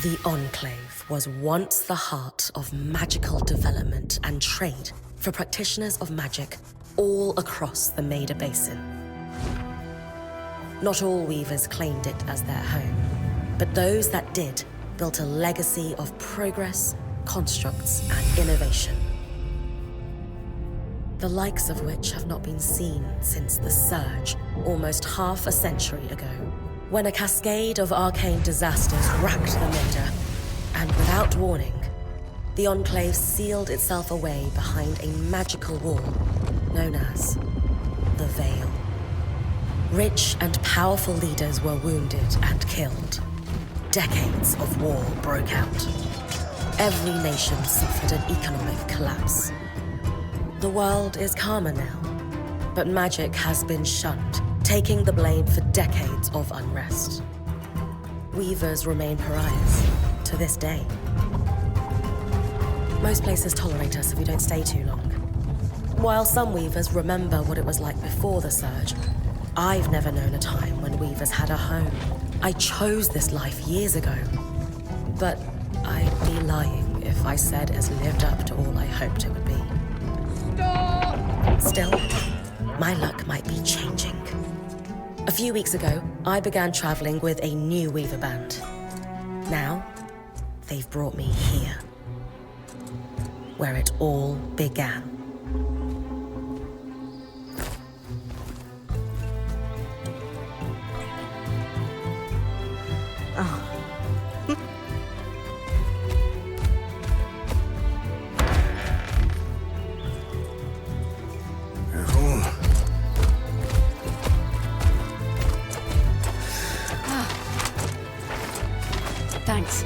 The Enclave was once the heart of magical development and trade for practitioners of magic all across the Maida Basin. Not all weavers claimed it as their home, but those that did built a legacy of progress, constructs, and innovation. The likes of which have not been seen since the Surge, almost half a century ago, when a cascade of arcane disasters racked the Maida, and without warning, the Enclave sealed itself away behind a magical wall known as the Veil. Rich and powerful leaders were wounded and killed. Decades of war broke out. Every nation suffered an economic collapse. The world is calmer now, but magic has been shunned, taking the blame for decades of unrest. Weavers remain pariahs to this day. Most places tolerate us if we don't stay too long. While some weavers remember what it was like before the Surge, I've never known a time when weavers had a home. I chose this life years ago, but I'd be lying if I said it's lived up to all I hoped it would be. Still, my luck might be changing. A few weeks ago, I began traveling with a new weaver band. Now, they've brought me here, where it all began. Oh. Thanks.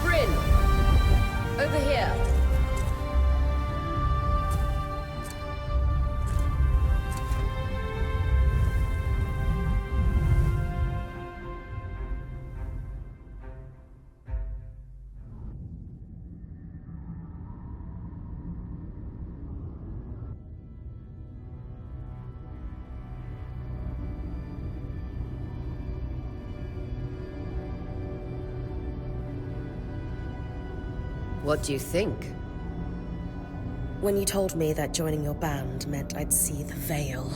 Bryn! Over here. What do you think? When you told me that joining your band meant I'd see the Veil,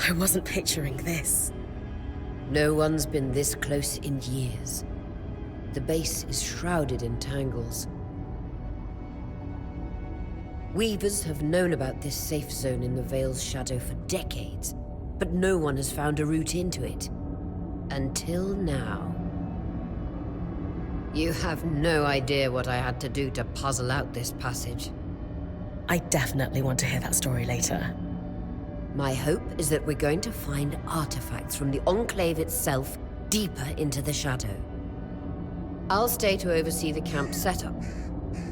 I wasn't picturing this. No one's been this close in years. The base is shrouded in tangles. Weavers have known about this safe zone in the Veil's shadow for decades, but no one has found a route into it. Until now. You have no idea what I had to do to puzzle out this passage. I definitely want to hear that story later. My hope is that we're going to find artifacts from the Enclave itself deeper into the shadow. I'll stay to oversee the camp setup.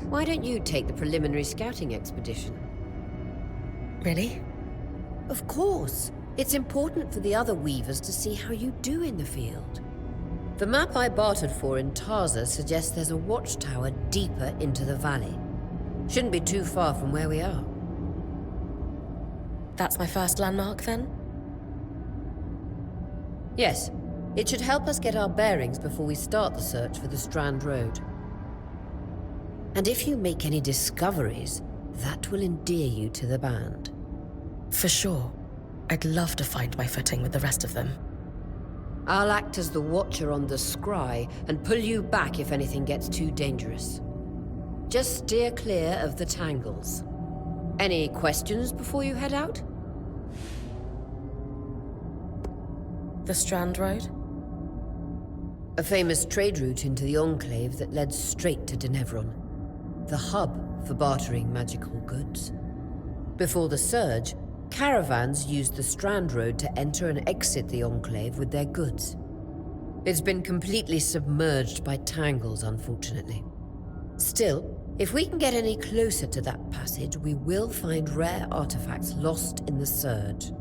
Why don't you take the preliminary scouting expedition? Really? Of course. It's important for the other weavers to see how you do in the field. The map I bartered for in Tarza suggests there's a watchtower deeper into the valley. Shouldn't be too far from where we are. That's my first landmark, then? Yes. It should help us get our bearings before we start the search for the Strand Road. And if you make any discoveries, that will endear you to the band. For sure. I'd love to find my footing with the rest of them. I'll act as the watcher on the scry and pull you back if anything gets too dangerous. Just steer clear of the tangles. Any questions before you head out? The Strand Road? A famous trade route into the Enclave that led straight to Denevron, the hub for bartering magical goods. Before the Surge, caravans used the Strand Road to enter and exit the Enclave with their goods. It's been completely submerged by tangles, unfortunately. Still, if we can get any closer to that passage, we will find rare artifacts lost in the Surge.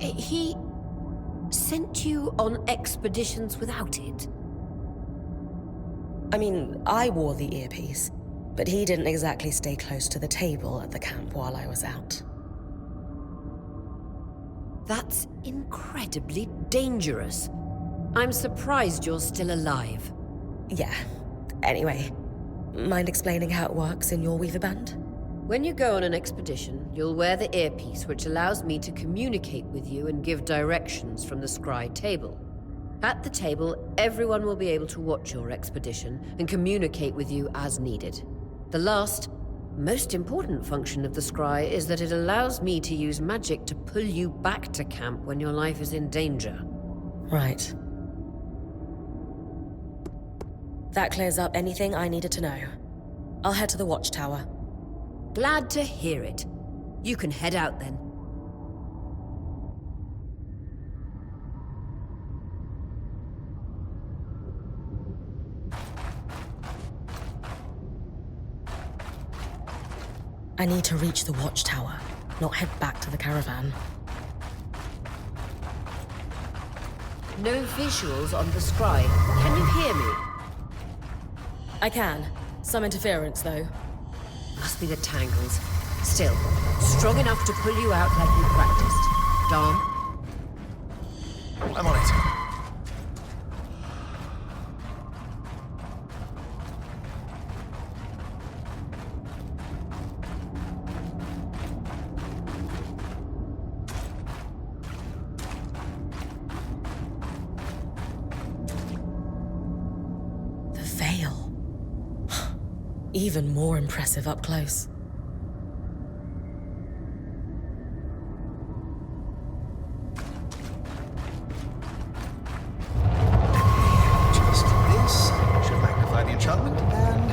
He sent you on expeditions without it? I mean, I wore the earpiece. But he didn't exactly stay close to the table at the camp while I was out. That's incredibly dangerous. I'm surprised you're still alive. Yeah. Anyway, mind explaining how it works in your Weaver Band? When you go on an expedition, you'll wear the earpiece which allows me to communicate with you and give directions from the scry table. At the table, everyone will be able to watch your expedition and communicate with you as needed. The last, most important function of the scry is that it allows me to use magic to pull you back to camp when your life is in danger. Right. That clears up anything I needed to know. I'll head to the watchtower. Glad to hear it. You can head out then. I need to reach the watchtower, not head back to the caravan. No visuals on the scry. Can you hear me? I can. Some interference, though. Must be the tangles. Still, strong enough to pull you out like you practiced. Dom? I'm on it. The veil. Even more impressive up close. Just this should magnify the enchantment, and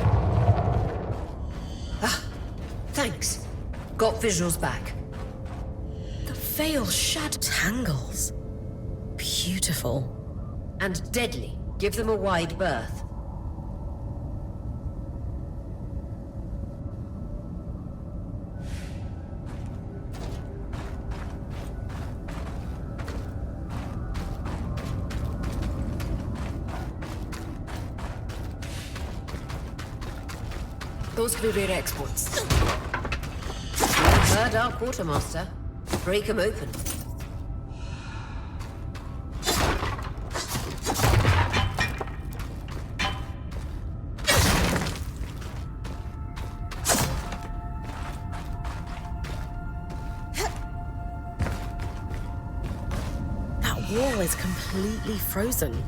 Thanks. Got visuals back. The veil shadow tangles. Beautiful. And deadly. Give them a wide berth. Those could be rare exports. You heard our quartermaster. Break them open. That wall is completely frozen.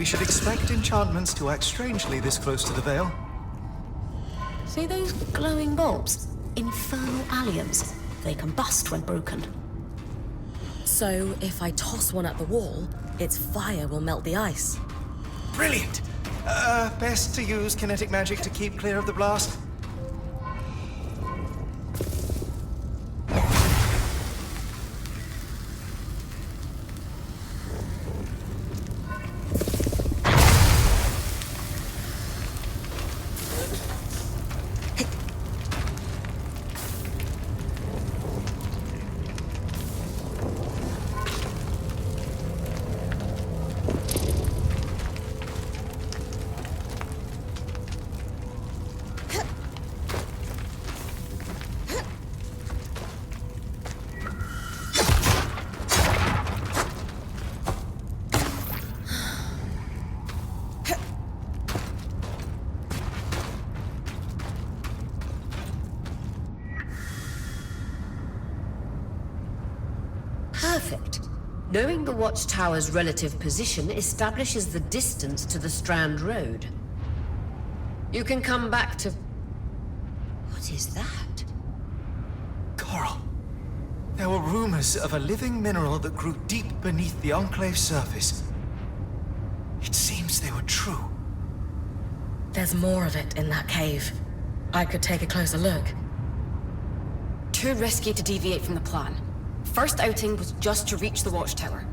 we should expect enchantments to act strangely this close to the veil. See those glowing bulbs? Infernal alliums. They combust when broken. So, if I toss one at the wall, its fire will melt the ice. Brilliant! Best to use kinetic magic to keep clear of the blast. Perfect. Knowing the watchtower's relative position establishes the distance to the Strand Road. You can come back to... What is that? Coral. There were rumors of a living mineral that grew deep beneath the Enclave's surface. It seems they were true. There's more of it in that cave. I could take a closer look. Too risky to deviate from the plan. First outing was just to reach the watchtower.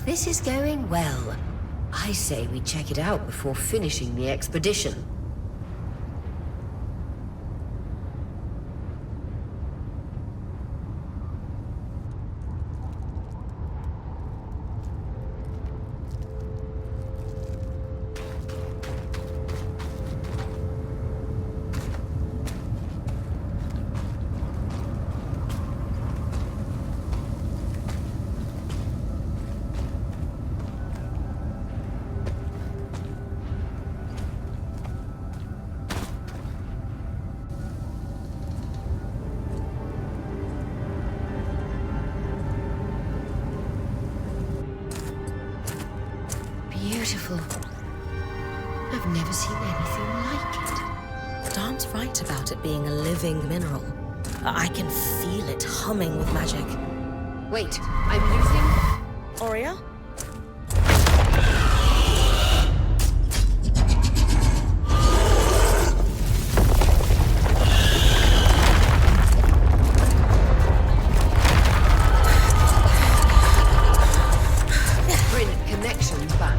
This is going well. I say we check it out before finishing the expedition. Darm's right about it being a living mineral. I can feel it humming with magic. Wait, I'm losing... Aurea? Bryn, connections back.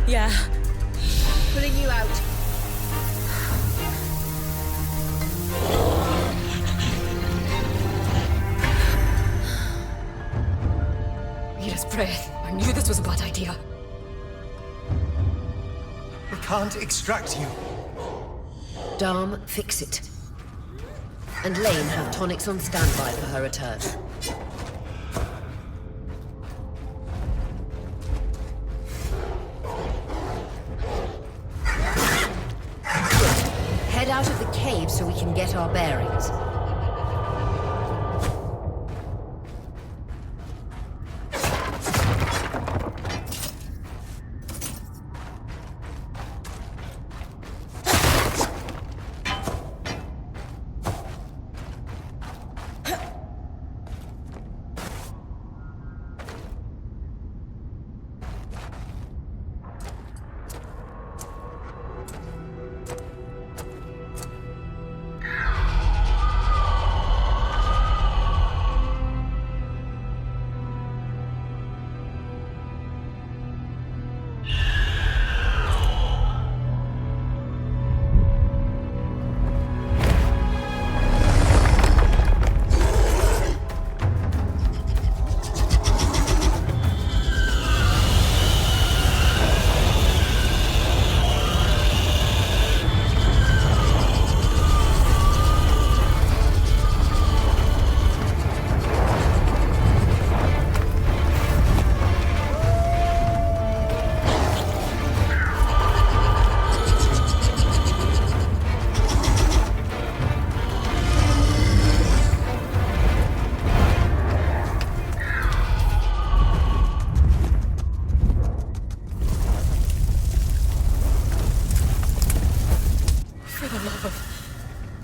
Yeah. Pulling you out. Mira's breath. I knew this was a bad idea. We can't extract you. Darm, fix it. And Lane have tonics on standby for her return. Head out of the cave so we can get our bearings.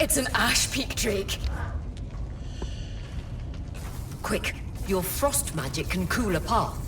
It's an ash peak drake. Quick, your frost magic can cool a path.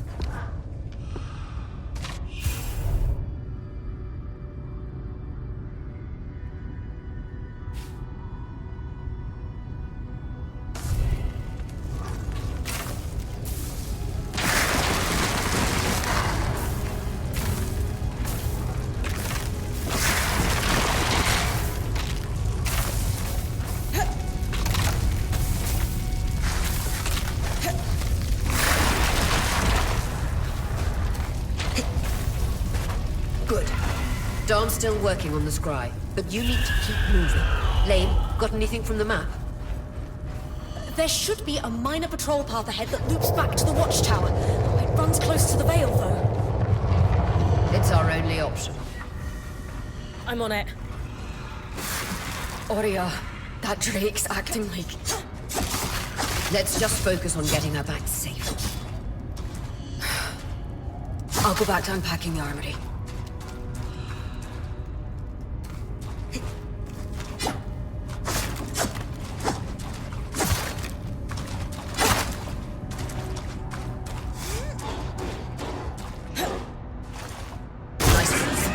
Good. Darm's still working on the scry, but you need to keep moving. Lane, got anything from the map? There should be a minor patrol path ahead that loops back to the watchtower. It runs close to the Vale, though. It's our only option. I'm on it. Aurea, that drake's acting like... Let's just focus on getting her back safe. I'll go back to unpacking the armory.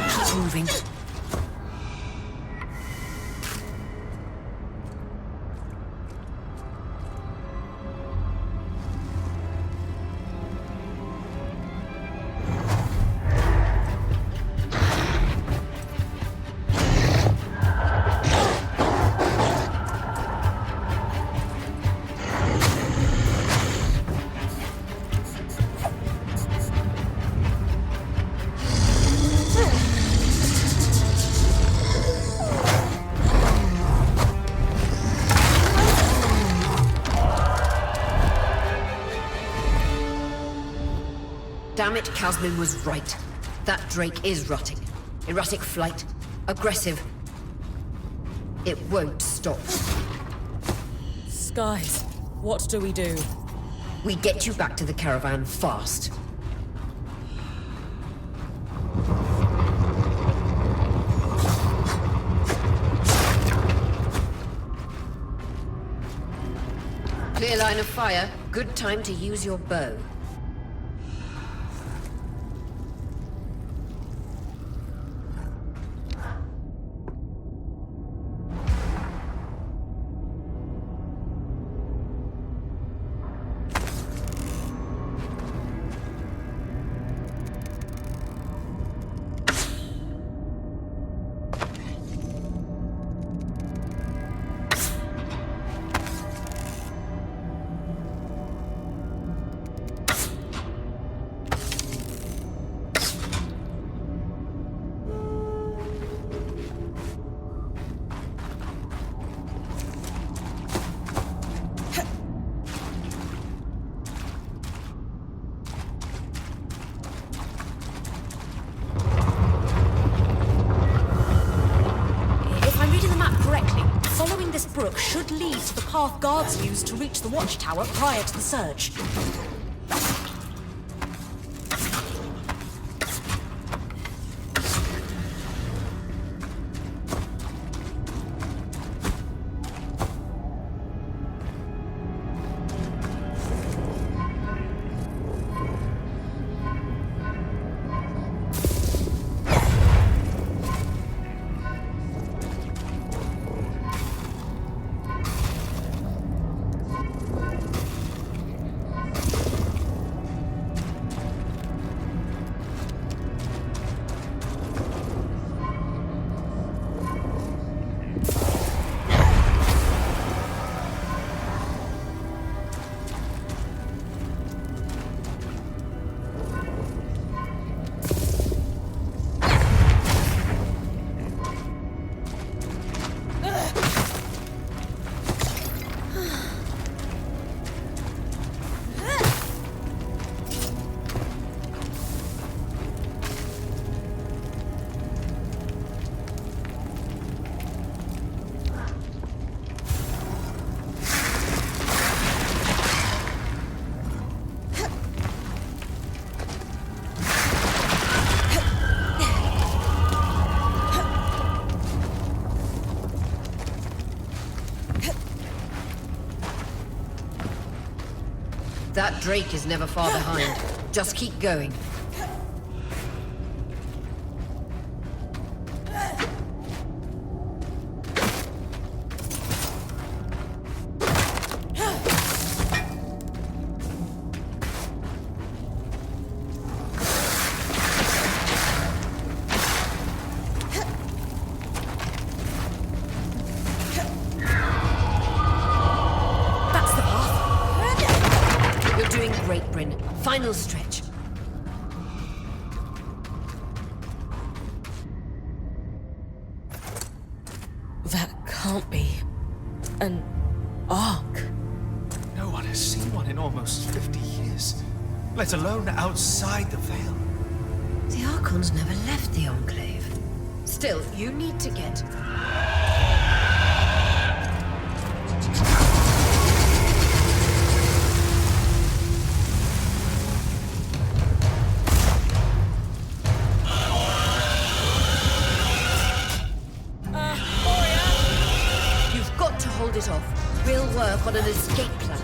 Keep moving. Damn it, Casmin was right. That drake is rotting. Erratic flight. Aggressive. It won't stop. Skies, what do we do? We get you back to the caravan fast. Clear line of fire. Good time to use your bow. Brook should lead to the path guards used to reach the watchtower prior to the surge. That Drake is never far behind. Just keep going. Final stretch. That can't be an ark. No one has seen one in almost 50 years, let alone outside the Veil. The Archons never left the Enclave. Still, you need to get... Hold it off. We'll work on an escape plan.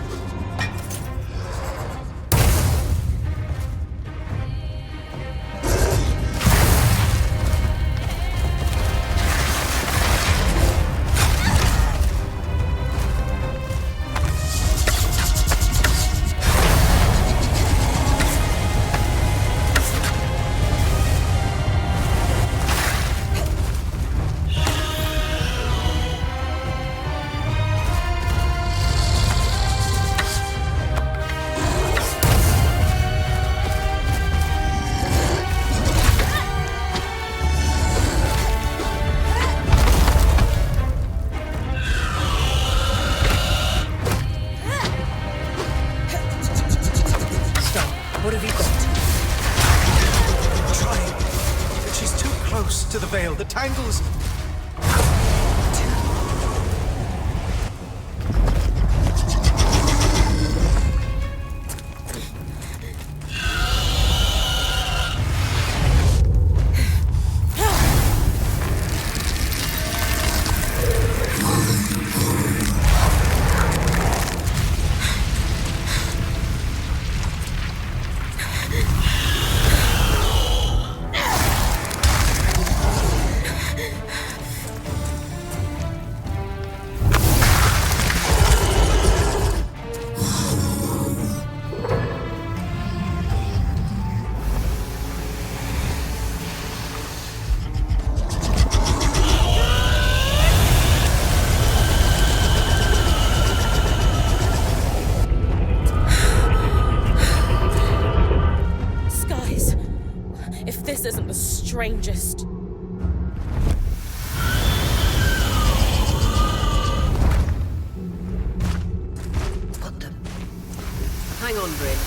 What have you got? I'm trying, but she's too close to the Veil. The tangles... Too on, Bryn.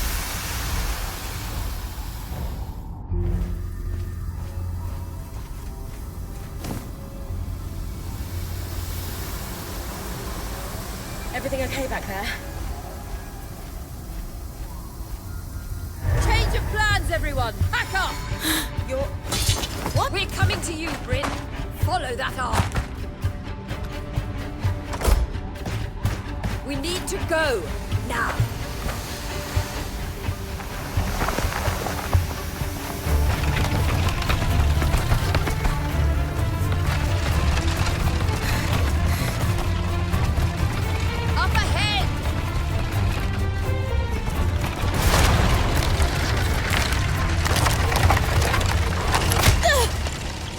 Everything okay back there? Change of plans, everyone! Pack up! You're... What? We're coming to you, Bryn. Follow that arc. We need to go. Now. Up ahead!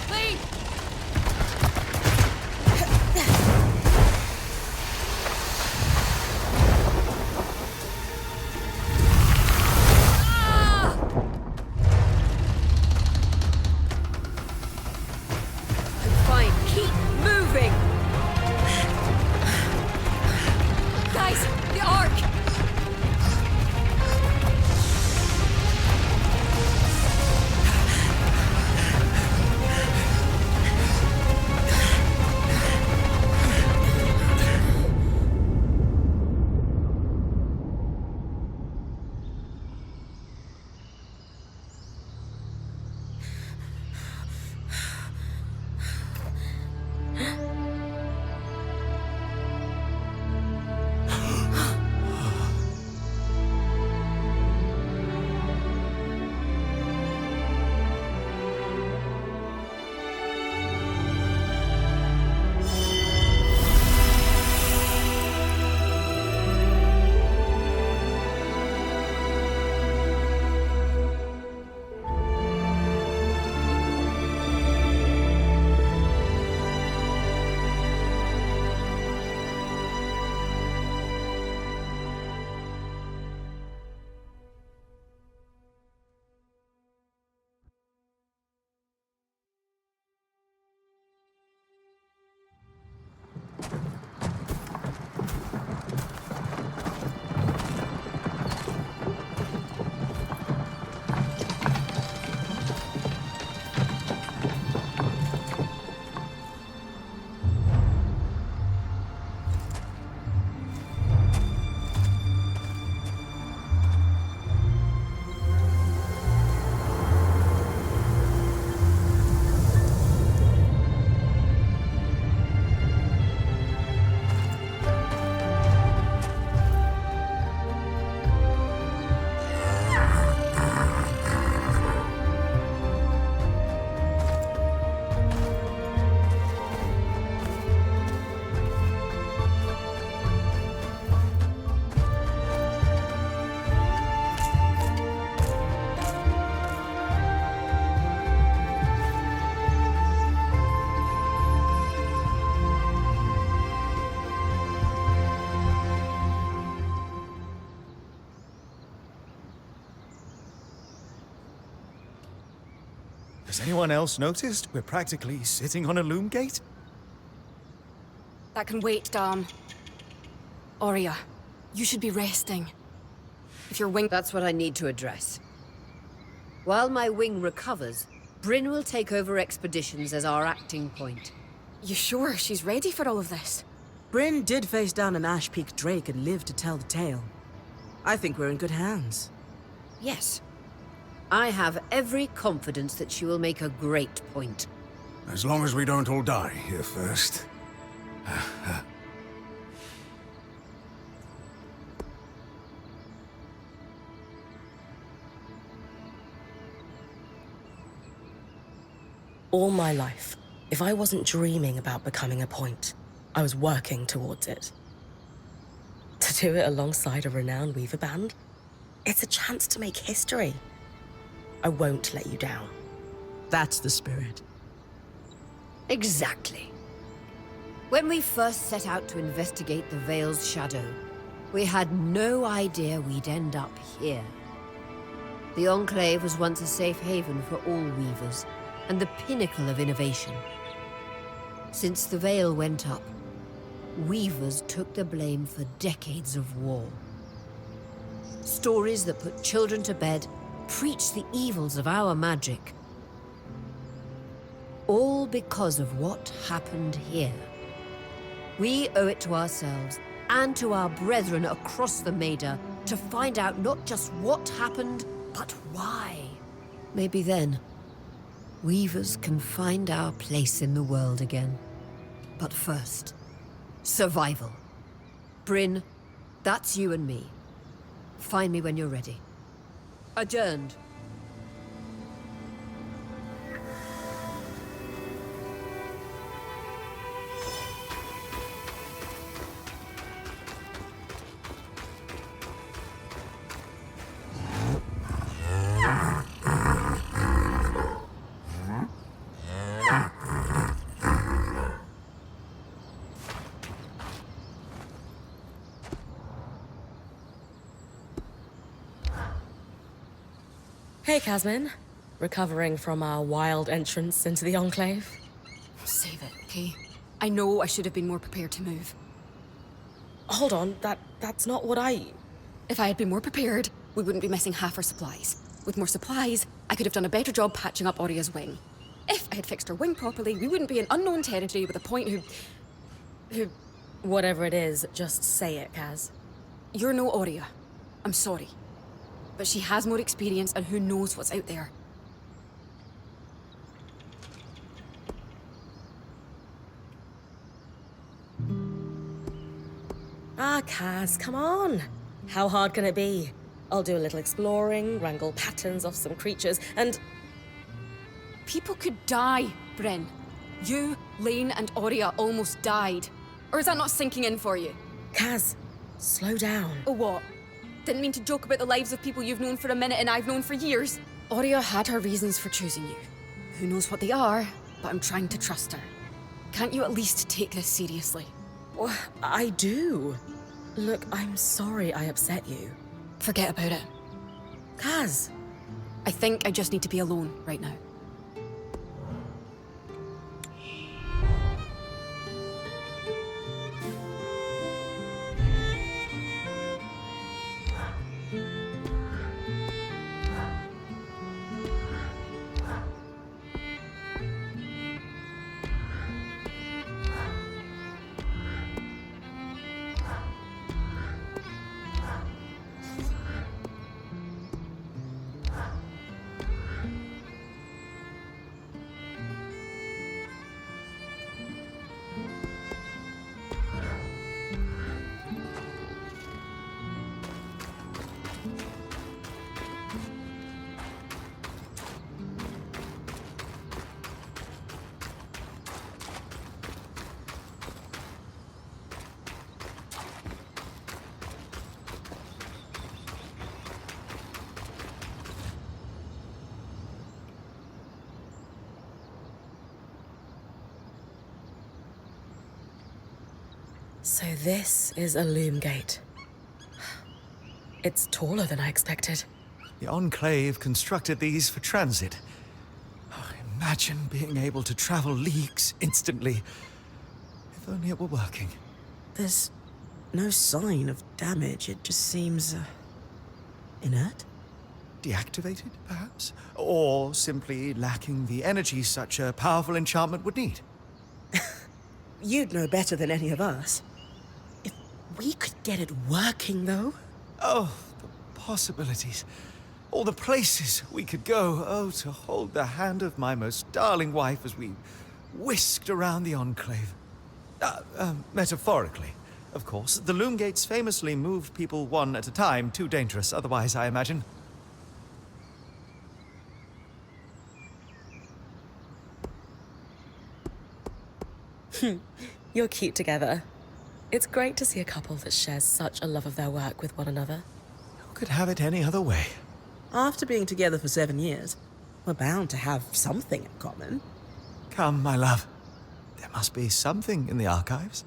Please! Fine, keep moving! Guys, the arc! Has anyone else noticed we're practically sitting on a loom gate? That can wait, Dan. Aurea, you should be resting. If your wing... That's what I need to address. While my wing recovers, Bryn will take over expeditions as our acting point. You sure she's ready for all of this? Bryn did face down an Ash Peak Drake and lived to tell the tale. I think we're in good hands. Yes. I have every confidence that she will make a great point. As long as we don't all die here first. All my life, if I wasn't dreaming about becoming a point, I was working towards it. To do it alongside a renowned weaver band, it's a chance to make history. I won't let you down. That's the spirit. Exactly. When we first set out to investigate the Veil's shadow, we had no idea we'd end up here. The Enclave was once a safe haven for all weavers, and the pinnacle of innovation. Since the Veil went up, weavers took the blame for decades of war. Stories that put children to bed, preach the evils of our magic. All because of what happened here. We owe it to ourselves and to our brethren across the Maida to find out not just what happened, but why. Maybe then, Weavers can find our place in the world again. But first, survival. Bryn, that's you and me. Find me when you're ready. Adjourned. Hey, Casmin. Recovering from our wild entrance into the Enclave? Save it, okay? I know I should have been more prepared to move. Hold on, that's not what I... If I had been more prepared, we wouldn't be missing half our supplies. With more supplies, I could have done a better job patching up Oria's wing. If I had fixed her wing properly, we wouldn't be in unknown territory with a point who... Whatever it is, just say it, Kaz. You're no Oria. I'm sorry. But she has more experience and who knows what's out there. Ah, Kaz, come on. How hard can it be? I'll do a little exploring, wrangle patterns off some creatures, and... People could die, Bryn. You, Lane, and Oria almost died. Or is that not sinking in for you? Kaz, slow down. Oh, what? Didn't mean to joke about the lives of people you've known for a minute and I've known for years. Oria had her reasons for choosing you. Who knows what they are, but I'm trying to trust her. Can't you at least take this seriously? Well, I do. Look, I'm sorry I upset you. Forget about it. Kaz! I think I just need to be alone right now. So this is a loom gate. It's taller than I expected. The Enclave constructed these for transit. Oh, imagine being able to travel leagues instantly. If only it were working. There's no sign of damage. It just seems, inert? Deactivated, perhaps? Or simply lacking the energy such a powerful enchantment would need. You'd know better than any of us. If we could get it working, though. Oh, the possibilities. All the places we could go. Oh, to hold the hand of my most darling wife as we whisked around the Enclave. Metaphorically, of course. The loom gates famously moved people one at a time. Too dangerous otherwise, I imagine. You're cute together. It's great to see a couple that shares such a love of their work with one another. Who could have it any other way? After being together for 7 years, we're bound to have something in common. Come, my love. There must be something in the archives.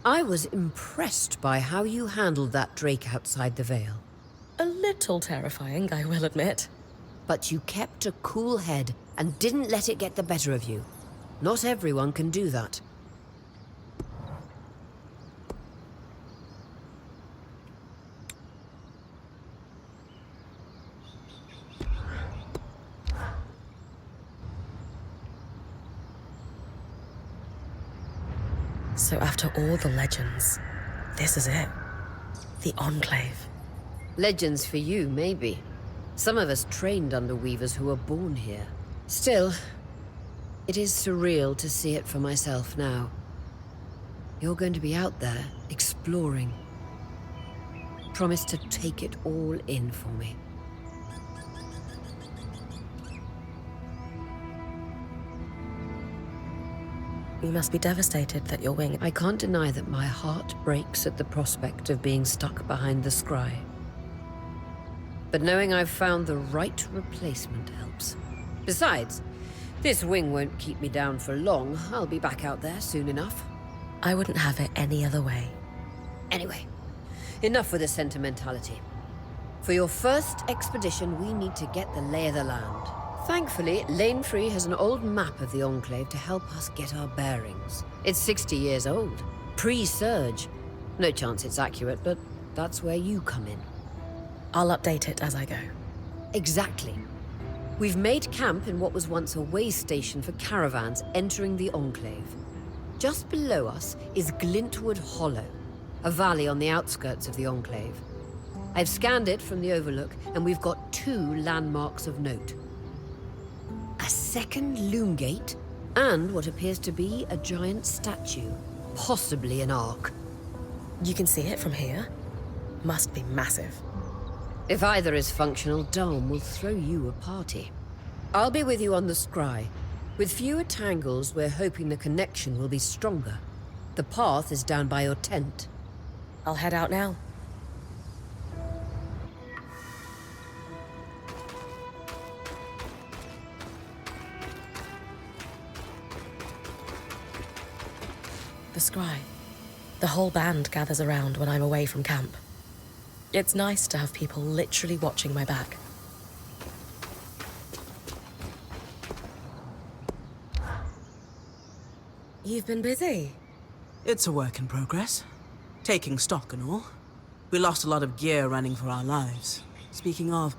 I was impressed by how you handled that drake outside the Vale. A little terrifying, I will admit. But you kept a cool head and didn't let it get the better of you. Not everyone can do that. So after all the legends, this is it. The Enclave. Legends for you, maybe. Some of us trained under weavers who were born here. Still, it is surreal to see it for myself now. You're going to be out there, exploring. Promise to take it all in for me. You must be devastated that your wing... I can't deny that my heart breaks at the prospect of being stuck behind the scry. But knowing I've found the right replacement helps. Besides, this wing won't keep me down for long. I'll be back out there soon enough. I wouldn't have it any other way. Anyway, enough with the sentimentality. For your first expedition, we need to get the lay of the land. Thankfully, Lane Free has an old map of the Enclave to help us get our bearings. It's 60 years old, pre-Surge. No chance it's accurate, but that's where you come in. I'll update it as I go. Exactly. We've made camp in what was once a way station for caravans entering the Enclave. Just below us is Glintwood Hollow, a valley on the outskirts of the Enclave. I've scanned it from the Overlook, and we've got 2 landmarks of note. A second loom gate, and what appears to be a giant statue, possibly an ark. You can see it from here? Must be massive. If either is functional, Dom will throw you a party. I'll be with you on the scry. With fewer tangles, we're hoping the connection will be stronger. The path is down by your tent. I'll head out now. The scry. The whole band gathers around when I'm away from camp. It's nice to have people literally watching my back. You've been busy. It's a work in progress. Taking stock and all. We lost a lot of gear running for our lives. Speaking of,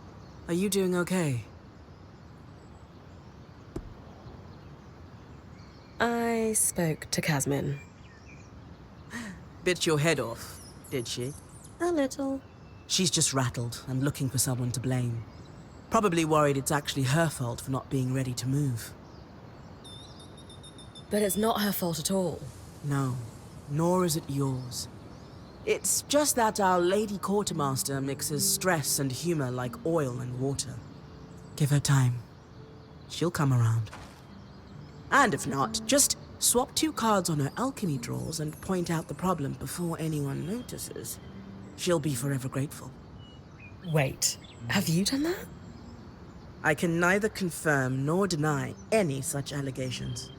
are you doing okay? I spoke to Casmin. Bit your head off, did she? A little. She's just rattled and looking for someone to blame. Probably worried it's actually her fault for not being ready to move. But it's not her fault at all. No, nor is it yours. It's just that our Lady Quartermaster mixes stress and humor like oil and water. Give her time. She'll come around. And if not, just swap 2 cards on her alchemy drawers and point out the problem before anyone notices. She'll be forever grateful. Wait, have you done that? I can neither confirm nor deny any such allegations.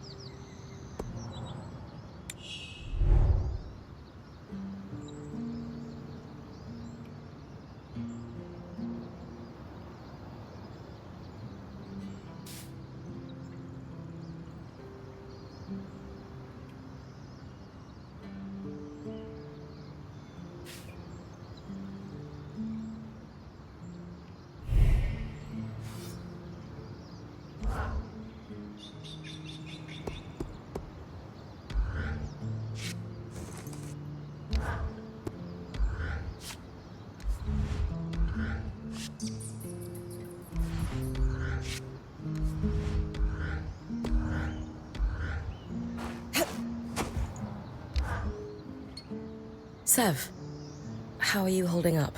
Sev, how are you holding up?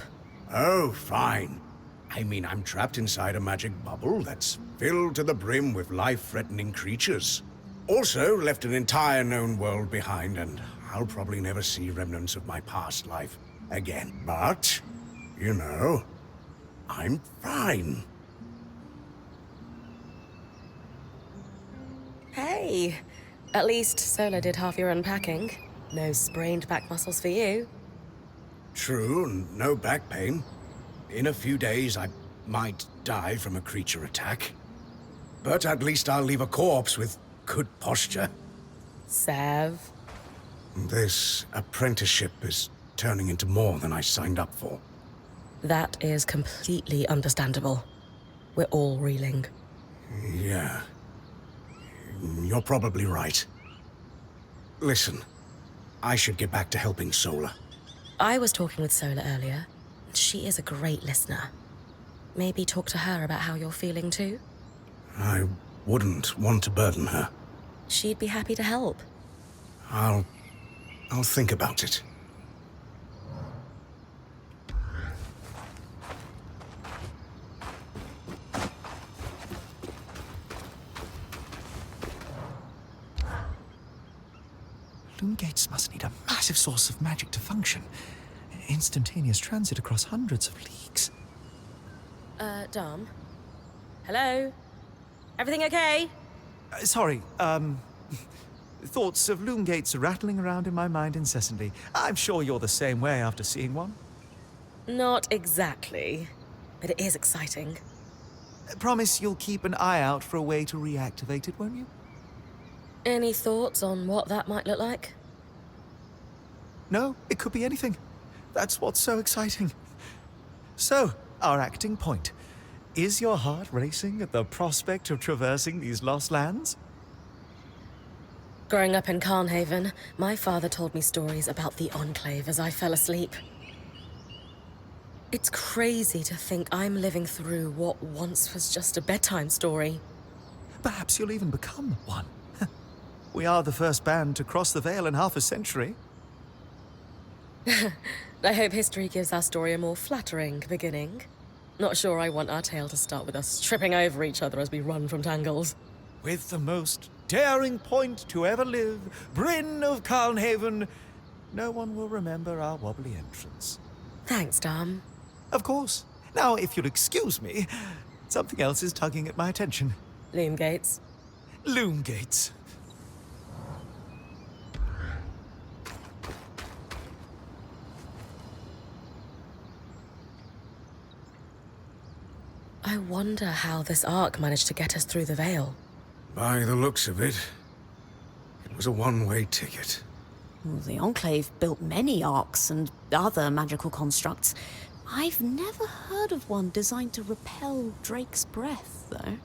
Oh, fine. I mean, I'm trapped inside a magic bubble that's filled to the brim with life-threatening creatures. Also, left an entire known world behind, and I'll probably never see remnants of my past life again. But, you know, I'm fine. Hey, at least Sola did half your unpacking. No sprained back muscles for you. True, and no back pain. In a few days, I might die from a creature attack. But at least I'll leave a corpse with good posture. Sev. This apprenticeship is turning into more than I signed up for. That is completely understandable. We're all reeling. Yeah. You're probably right. Listen, I should get back to helping Sola. I was talking with Sola earlier. She is a great listener. Maybe talk to her about how you're feeling too? I wouldn't want to burden her. She'd be happy to help. I'll think about it. Loom gates must need a massive source of magic to function. Instantaneous transit across hundreds of leagues. Dom? Hello? Everything okay? Sorry, thoughts of loom gates are rattling around in my mind incessantly. I'm sure you're the same way after seeing one. Not exactly, but it is exciting. Promise you'll keep an eye out for a way to reactivate it, won't you? Any thoughts on what that might look like? No, it could be anything. That's what's so exciting. So, our acting point. Is your heart racing at the prospect of traversing these lost lands? Growing up in Carnhaven, my father told me stories about the Enclave as I fell asleep. It's crazy to think I'm living through what once was just a bedtime story. Perhaps you'll even become one. We are the first band to cross the Veil in half a century. I hope history gives our story a more flattering beginning. Not sure I want our tale to start with us tripping over each other as we run from tangles. With the most daring point to ever live, Bryn of Carnhaven, no one will remember our wobbly entrance. Thanks, Dom. Of course. Now, if you'll excuse me, something else is tugging at my attention. Loom gates. Loom gates. I wonder how this arc managed to get us through the Veil. By the looks of it, it was a one-way ticket. Well, the Enclave built many arcs and other magical constructs. I've never heard of one designed to repel Drake's breath, though.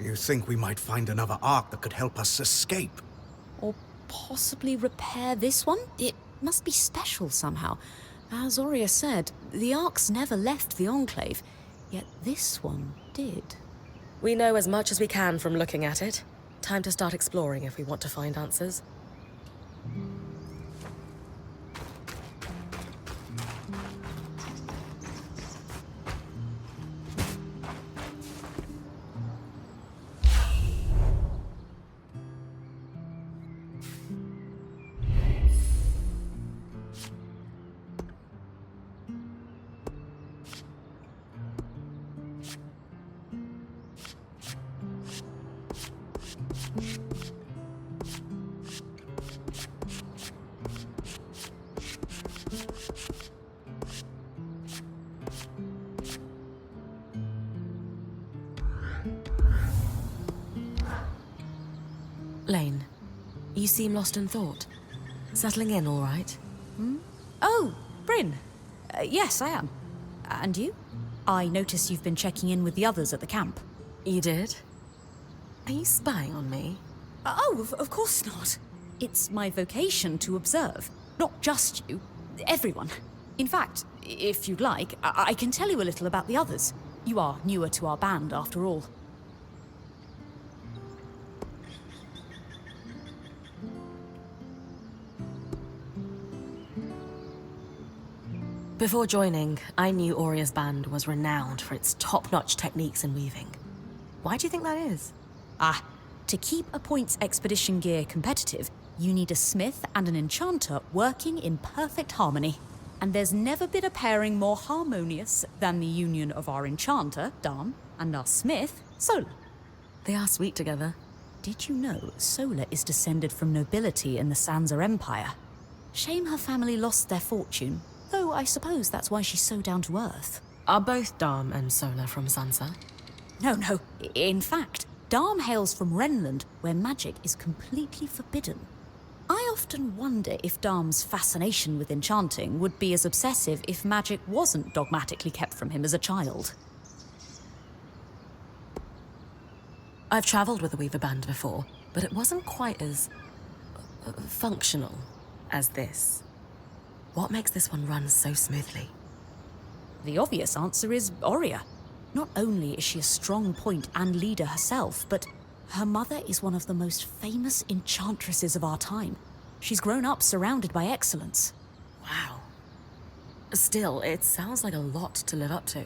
You think we might find another ark that could help us escape? Or possibly repair this one? It must be special somehow. As Aurea said, the arcs never left the Enclave, yet this one did. We know as much as we can from looking at it. Time to start exploring if we want to find answers. Lane, you seem lost in thought. Settling in all right? Oh, Bryn. Yes, I am. And you? I notice you've been checking in with the others at the camp. You did? Are you spying on me? Oh, of course not. It's my vocation to observe. Not just you, everyone. In fact, if you'd like, I can tell you a little about the others. You are newer to our band, after all. Before joining, I knew Aurea's band was renowned for its top-notch techniques in weaving. Why do you think that is? To keep a points expedition gear competitive, you need a smith and an enchanter working in perfect harmony. And there's never been a pairing more harmonious than the union of our enchanter, Dam, and our smith, Sola. They are sweet together. Did you know Sola is descended from nobility in the Sansa Empire? Shame her family lost their fortune, though I suppose that's why she's so down to earth. Are both Dharm and Sola from Sansa? No. In fact, Dharm hails from Renland, where magic is completely forbidden. I often wonder if Dharm's fascination with enchanting would be as obsessive if magic wasn't dogmatically kept from him as a child. I've travelled with a Weaver band before, but it wasn't quite as functional as this. What makes this one run so smoothly? The obvious answer is Oria. Not only is she a strong point and leader herself, but her mother is one of the most famous enchantresses of our time. She's grown up surrounded by excellence. Wow. Still, it sounds like a lot to live up to.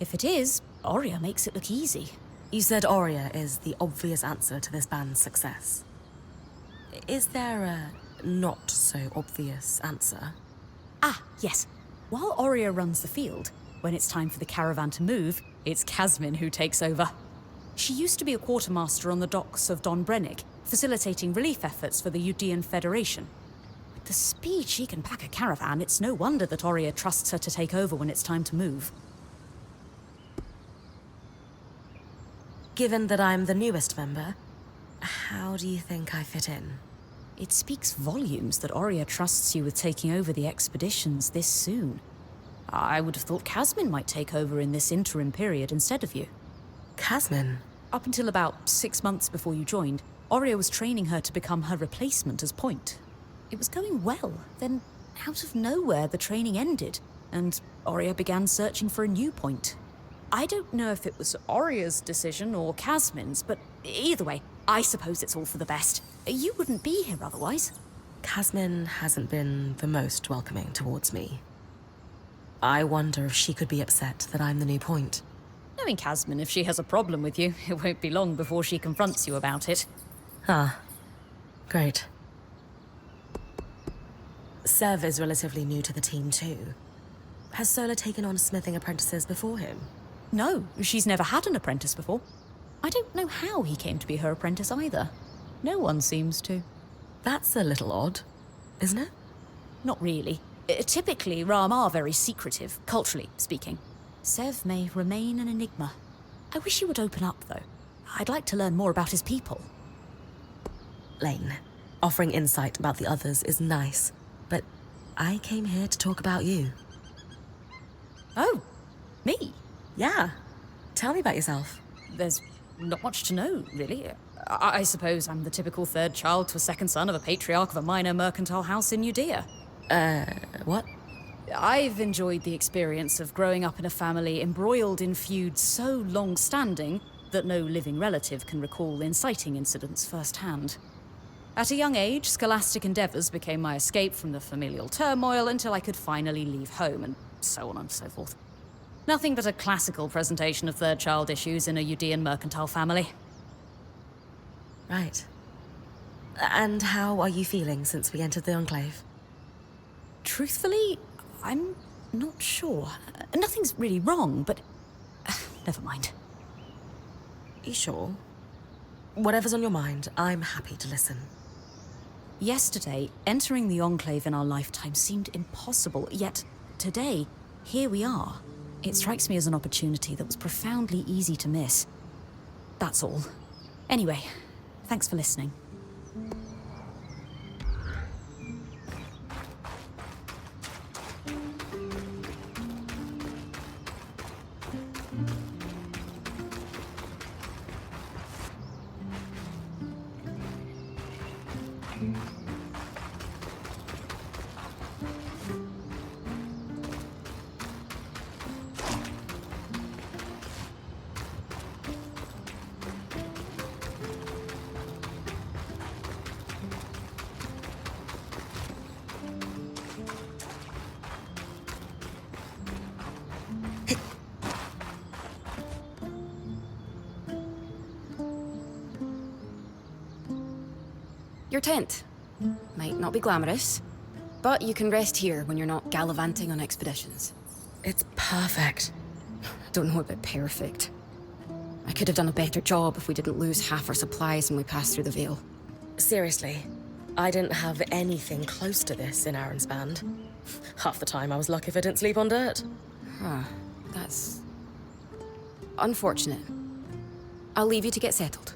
If it is, Oria makes it look easy. You said Oria is the obvious answer to this band's success. Is there a not-so-obvious answer? Ah, yes. While Oria runs the field, when it's time for the caravan to move, it's Casmin who takes over. She used to be a quartermaster on the docks of Don Brennick, facilitating relief efforts for the Udean Federation. With the speed she can pack a caravan, it's no wonder that Oria trusts her to take over when it's time to move. Given that I'm the newest member, how do you think I fit in? It speaks volumes that Oria trusts you with taking over the expeditions this soon. I would have thought Casmin might take over in this interim period instead of you. Casmin? Up until about 6 months before you joined, Oria was training her to become her replacement as point. It was going well, then out of nowhere the training ended, and Oria began searching for a new point. I don't know if it was Oria's decision or Casmin's, but either way, I suppose it's all for the best. You wouldn't be here otherwise. Casmin hasn't been the most welcoming towards me. I wonder if she could be upset that I'm the new point. Knowing Casmin, if she has a problem with you, it won't be long before she confronts you about it. Ah, great. Sev is relatively new to the team too. Has Sola taken on smithing apprentices before him? No, she's never had an apprentice before. I don't know how he came to be her apprentice either. No one seems to. That's a little odd, isn't it? Not really. Typically, Ram are very secretive, culturally speaking. Sev may remain an enigma. I wish he would open up, though. I'd like to learn more about his people. Lane, offering insight about the others is nice, but I came here to talk about you. Oh, me? Yeah. Tell me about yourself. There's not much to know, really. I suppose I'm the typical third child to a second son of a patriarch of a minor mercantile house in Judea. What? I've enjoyed the experience of growing up in a family embroiled in feuds so long-standing that no living relative can recall inciting incidents firsthand. At a young age, scholastic endeavours became my escape from the familial turmoil until I could finally leave home, and so on and so forth. Nothing but a classical presentation of third child issues in a Udean mercantile family. Right. And how are you feeling since we entered the Enclave? Truthfully, I'm not sure. Nothing's really wrong, but never mind. You sure? Whatever's on your mind, I'm happy to listen. Yesterday, entering the Enclave in our lifetime seemed impossible, yet today, here we are. It strikes me as an opportunity that was profoundly easy to miss. That's all. Anyway, thanks for listening. Your tent. Might not be glamorous, but you can rest here when you're not gallivanting on expeditions. It's perfect. Don't know about perfect. I could have done a better job if we didn't lose half our supplies when we passed through the Vale. Seriously, I didn't have anything close to this in Aaron's band. Half the time I was lucky if I didn't sleep on dirt. Huh. That's unfortunate. I'll leave you to get settled.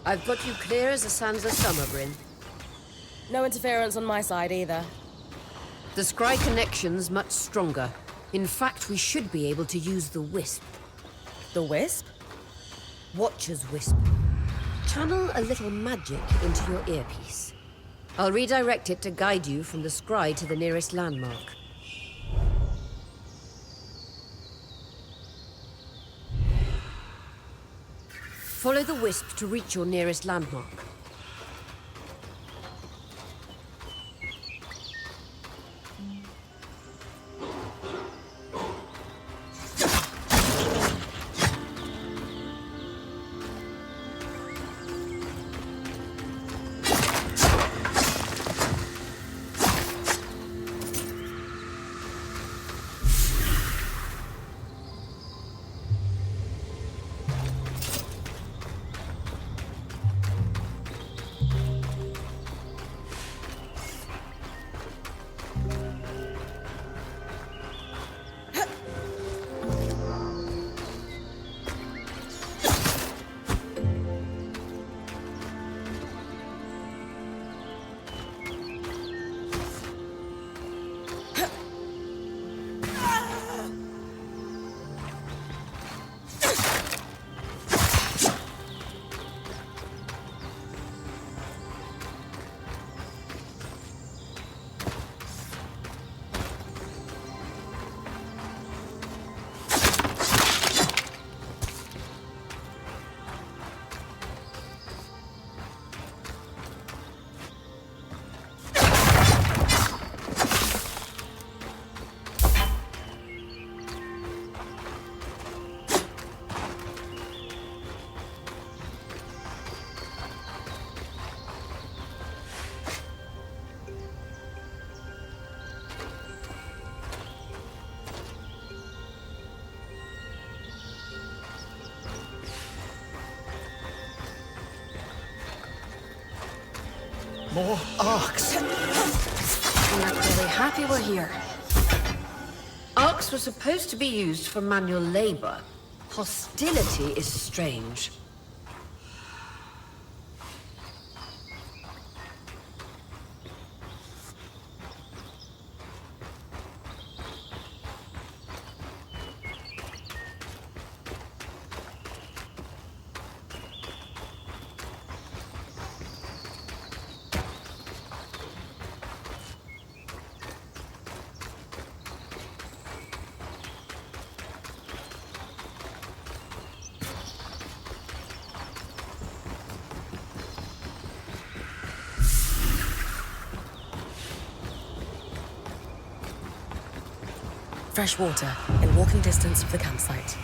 I've got you clear as the sands of summer, Bryn. No interference on my side either. The scry connection's much stronger. In fact, we should be able to use the wisp. The wisp? Watcher's Wisp. Channel a little magic into your earpiece. I'll redirect it to guide you from the scry to the nearest landmark. Follow the wisp to reach your nearest landmark. More arcs. I'm really happy we're here. Arcs were supposed to be used for manual labor. Hostility is strange. fresh water in walking distance of the campsite.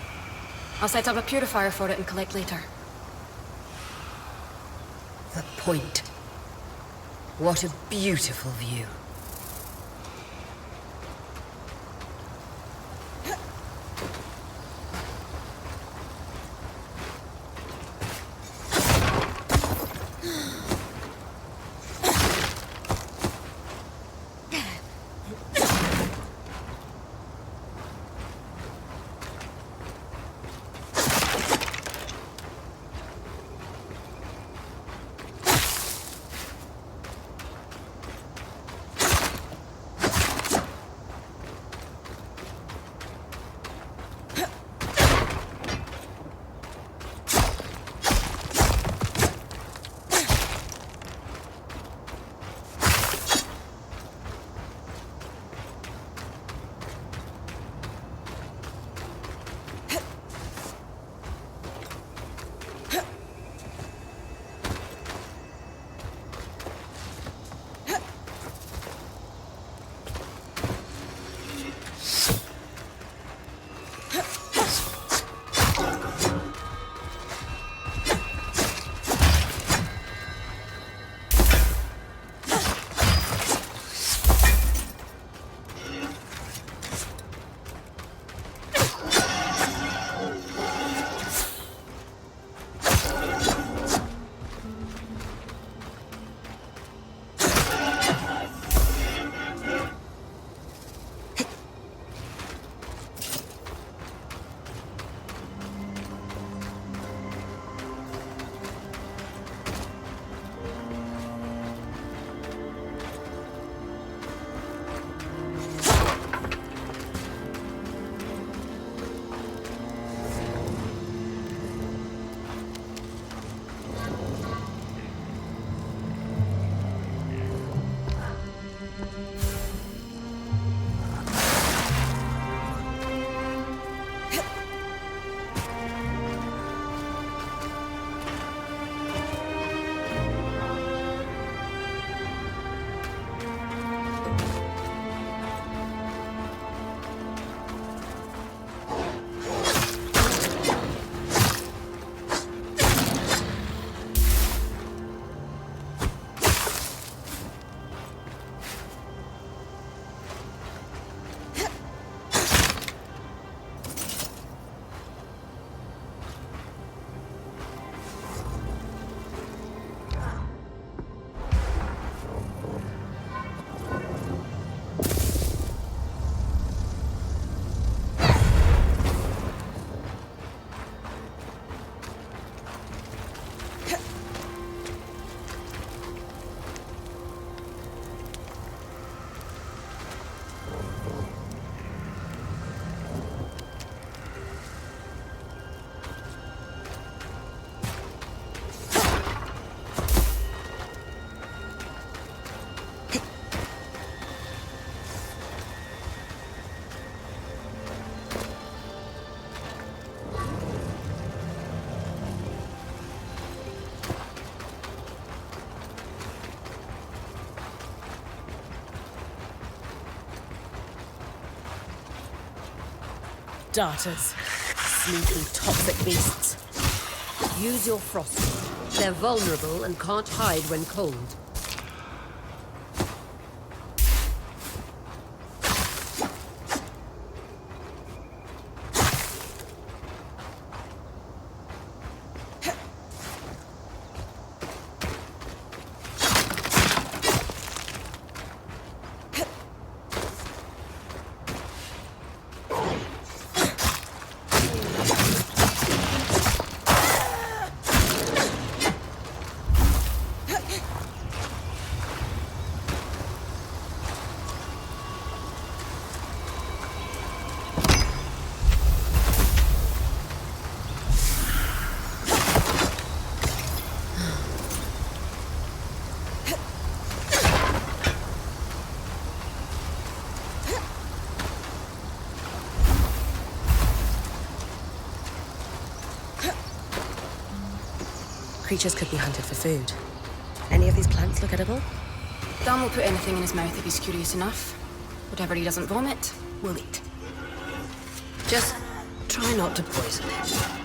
I'll set up a purifier for it and collect later. The point. What a beautiful view. Darters. Sneaky, toxic beasts. Use your frost. They're vulnerable and can't hide when cold. Creatures could be hunted for food. Any of these plants look edible? Dan will put anything in his mouth if he's curious enough. Whatever he doesn't vomit, we'll eat. Just try not to poison it.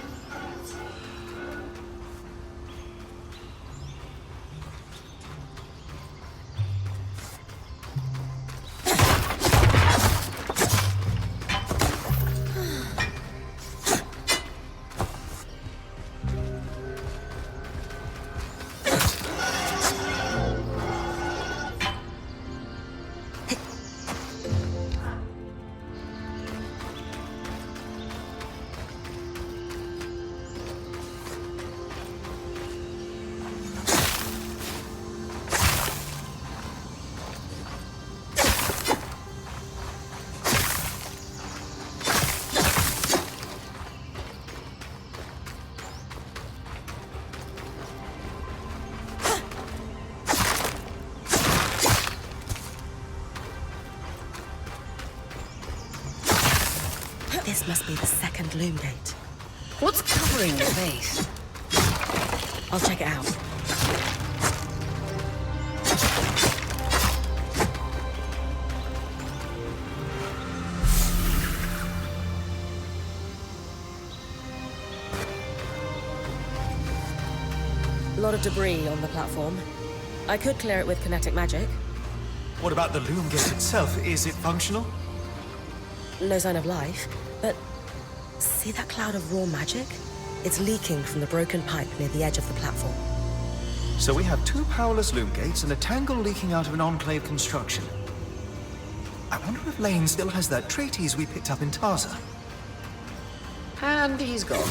This must be the second loom gate. What's covering the base? I'll check it out. A lot of debris on the platform. I could clear it with kinetic magic. What about the loom gate itself? Is it functional? No sign of life, but see that cloud of raw magic? It's leaking from the broken pipe near the edge of the platform. So we have two powerless loom gates and a tangle leaking out of an enclave construction. I wonder if Lane still has that treatise we picked up in Taza. And he's gone.